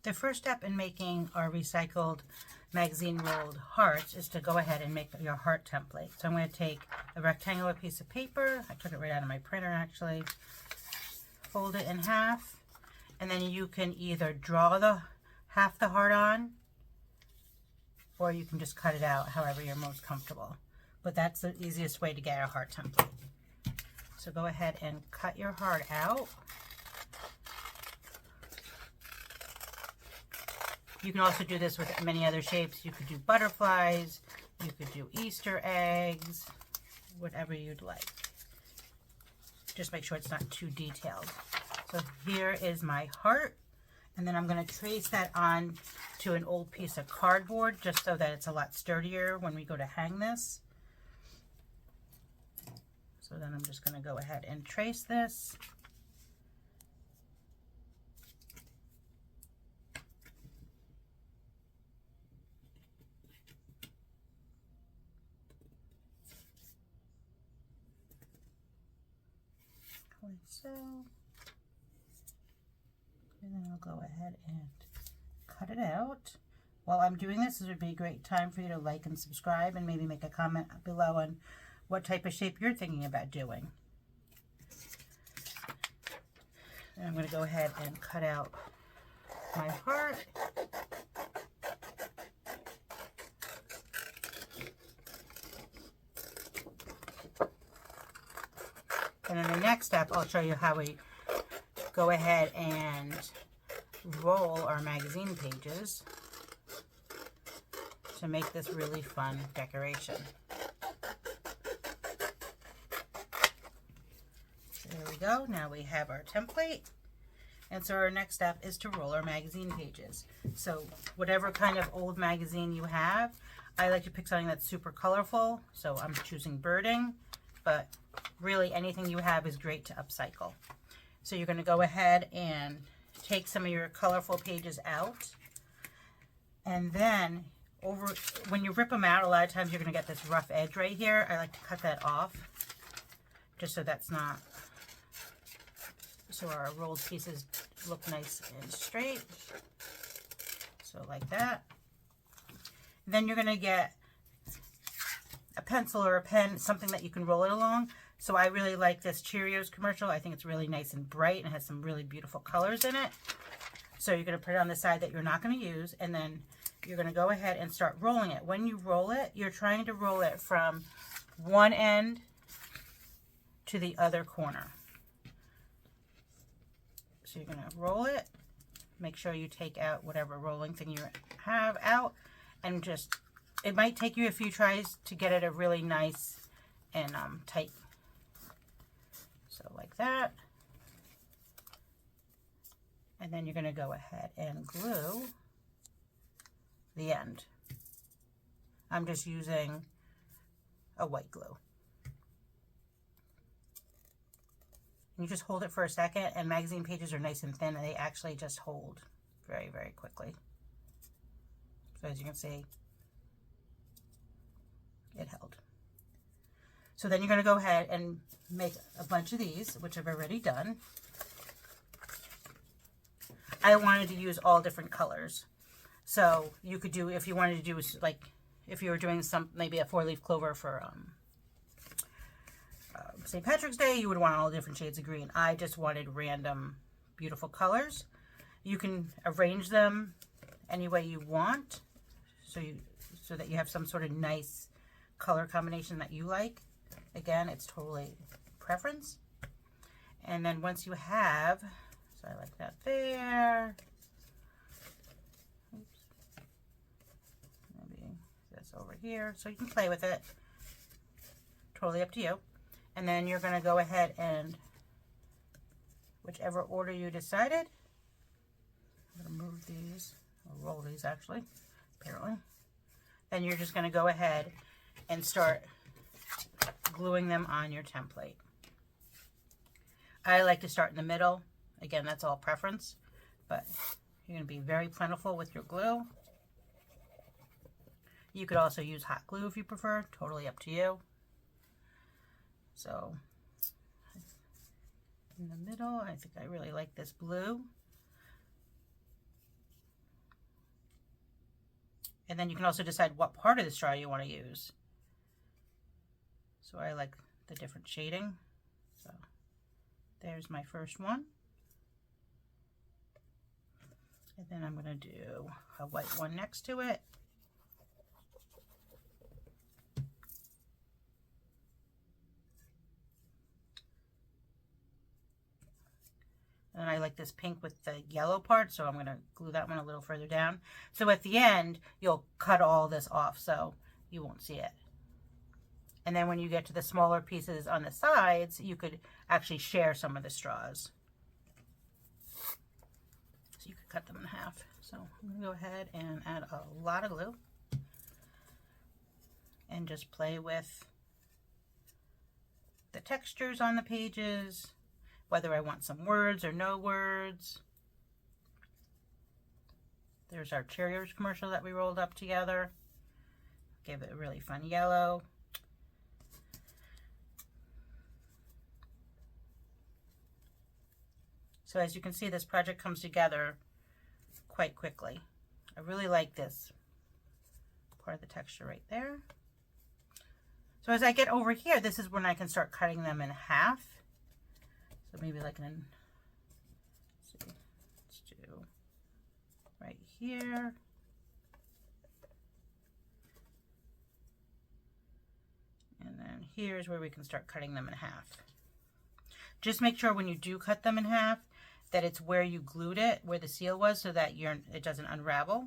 The first step in making our recycled magazine rolled hearts is to go ahead and make your heart template. So I'm going to take a rectangular piece of paper. I took it right out of my printer actually. Fold it in half, and then you can either draw the half the heart on, or you can just cut it out however you're most comfortable. But that's the easiest way to get a heart template. So go ahead and cut your heart out. You can also do this with many other shapes. You could do butterflies, you could do Easter eggs, whatever you'd like. Just make sure it's not too detailed. So here is my heart, and then I'm going to trace that on to an old piece of cardboard just so that it's a lot sturdier when we go to hang this. So then I'm just going to go ahead and trace this. Like so. And then I'll go ahead and cut it out. While I'm doing this would be a great time for you to like and subscribe and maybe make a comment below on what type of shape you're thinking about doing. And I'm going to go ahead and cut out my heart. And in the next step, I'll show you how we go ahead and roll our magazine pages to make this really fun decoration. There we go. Now we have our template. And so our next step is to roll our magazine pages. So whatever kind of old magazine you have, I like to pick something that's super colorful. So I'm choosing birding, but really anything you have is great to upcycle. So you're going to go ahead and take some of your colorful pages out, and then when you rip them out, a lot of times you're going to get this rough edge right here. I like to cut that off just so that's not, so our rolled pieces look nice and straight. So like that. And then you're going to get a pencil or a pen, something that you can roll it along. So I really like this Cheerios commercial. I think it's really nice and bright and has some really beautiful colors in it. So you're going to put it on the side that you're not going to use, and then you're going to go ahead and start rolling it. When you roll it, you're trying to roll it from one end to the other corner. So you're going to roll it. Make sure you take out whatever rolling thing you have out, and just, it might take you a few tries to get it a really nice and tight. So like that. And then you're going to go ahead and glue the end. I'm just using a white glue. And you just hold it for a second, and magazine pages are nice and thin, and they actually just hold very, very quickly. So as you can see, it held. So then you're going to go ahead and make a bunch of these, which I've already done. I wanted to use all different colors. So you could do, if you wanted to do, like, if you were doing some, maybe a 4-leaf clover for St. Patrick's Day, you would want all different shades of green. I just wanted random, beautiful colors. You can arrange them any way you want, so that you have some sort of nice color combination that you like. Again, it's totally preference. And then once you have, so I like that there. Oops. Maybe this over here. So you can play with it. Totally up to you. And then you're going to go ahead and, whichever order you decided, I'm going to move these, or roll these actually, apparently. Then you're just going to go ahead and start gluing them on your template. I like to start in the middle. Again, that's all preference, but you're going to be very plentiful with your glue. You could also use hot glue if you prefer, totally up to you. So in the middle, I think I really like this blue. And then you can also decide what part of the straw you want to use. So I like the different shading. So there's my first one. And then I'm going to do a white one next to it. And I like this pink with the yellow part, so I'm going to glue that one a little further down. So at the end, you'll cut all this off so you won't see it. And then when you get to the smaller pieces on the sides, you could actually share some of the straws. So you could cut them in half. So I'm going to go ahead and add a lot of glue. And just play with the textures on the pages, whether I want some words or no words. There's our Cheerios commercial that we rolled up together. Give it a really fun yellow. So as you can see, this project comes together quite quickly. I really like this part of the texture right there. So as I get over here, this is when I can start cutting them in half. So maybe like let's do right here. And then here's where we can start cutting them in half. Just make sure when you do cut them in half that it's where you glued it, where the seal was, so that it doesn't unravel.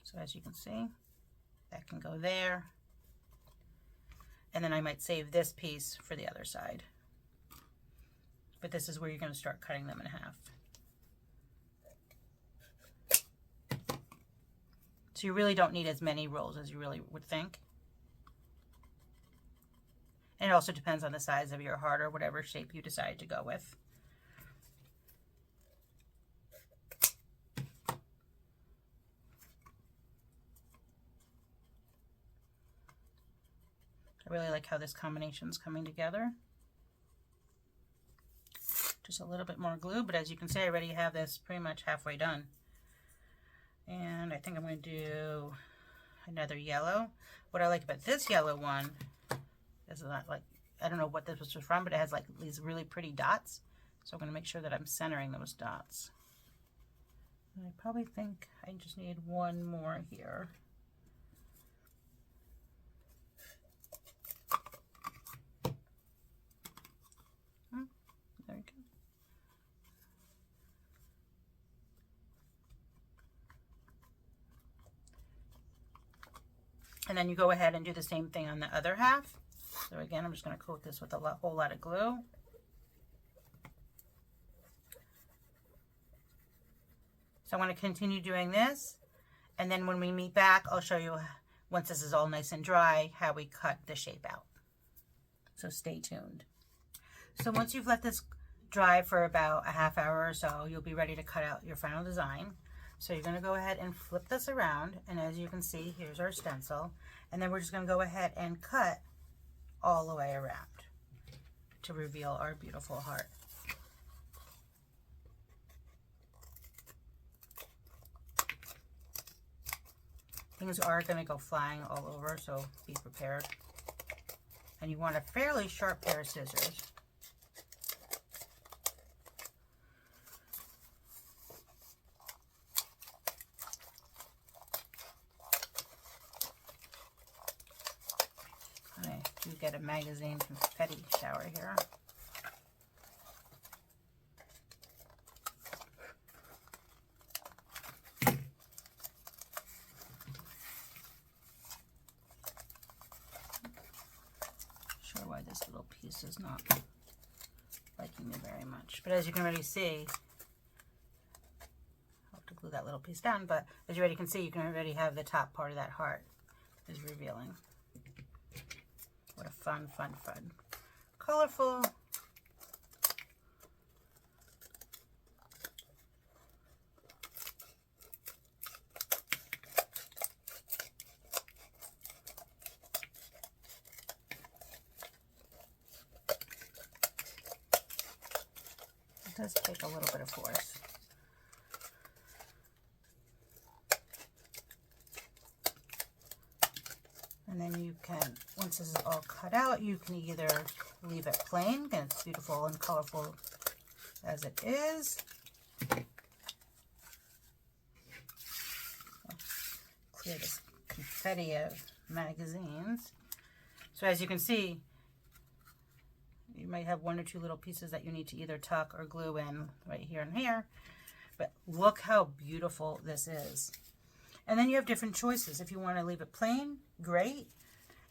So as you can see, that can go there. And then I might save this piece for the other side. But this is where you're going to start cutting them in half. So you really don't need as many rolls as you really would think. And it also depends on the size of your heart or whatever shape you decide to go with. I really like how this combination is coming together. Just a little bit more glue, but as you can see, I already have this pretty much halfway done. And I think I'm going to do another yellow. What I like about this yellow one is that, like, I don't know what this was from, but it has like these really pretty dots. So I'm going to make sure that I'm centering those dots. And I probably think I just need one more here. There we go. And then you go ahead and do the same thing on the other half. So again, I'm just going to coat this with a whole lot of glue. So I'm going to continue doing this. And then when we meet back, I'll show you, once this is all nice and dry, how we cut the shape out. So stay tuned. So once you've let this dry for about a half hour or so, you'll be ready to cut out your final design. So you're going to go ahead and flip this around, and as you can see, here's our stencil, and then we're just going to go ahead and cut all the way around to reveal our beautiful heart. Things are going to go flying all over, so be prepared. And you want a fairly sharp pair of scissors. You get a magazine confetti shower here. Sure why this little piece is not liking me very much, but as you can already see, I'll have to glue that little piece down, but as you already can see, you can already have the top part of that heart is revealing. What a fun, fun, fun. Colorful. does take a little bit of force. And then you can, once this is all cut out, you can either leave it plain, and it's beautiful and colorful as it is. Clear this confetti of magazines. So as you can see, you might have one or two little pieces that you need to either tuck or glue in right here and here. But look how beautiful this is. And then you have different choices. If you want to leave it plain, great.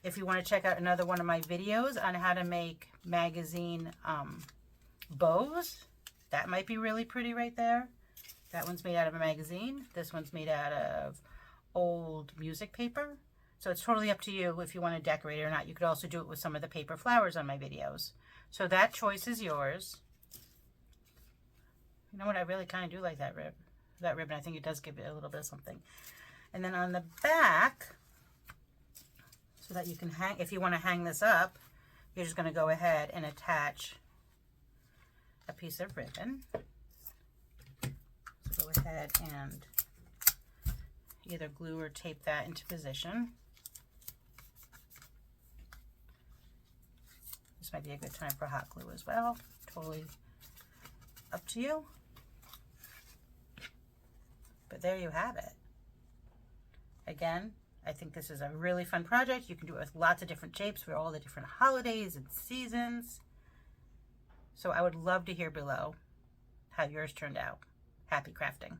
If you want to check out another one of my videos on how to make magazine bows, that might be really pretty right there. That one's made out of a magazine. This one's made out of old music paper. So it's totally up to you if you want to decorate it or not. You could also do it with some of the paper flowers on my videos. So that choice is yours. You know what? I really kind of do like that ribbon. I think it does give it a little bit of something. And then on the back, so that you can hang, if you want to hang this up, you're just going to go ahead and attach a piece of ribbon. So go ahead and either glue or tape that into position. This might be a good time for hot glue as well. Totally up to you. But there you have it. Again, I think this is a really fun project. You can do it with lots of different shapes for all the different holidays and seasons. So I would love to hear below how yours turned out. Happy crafting.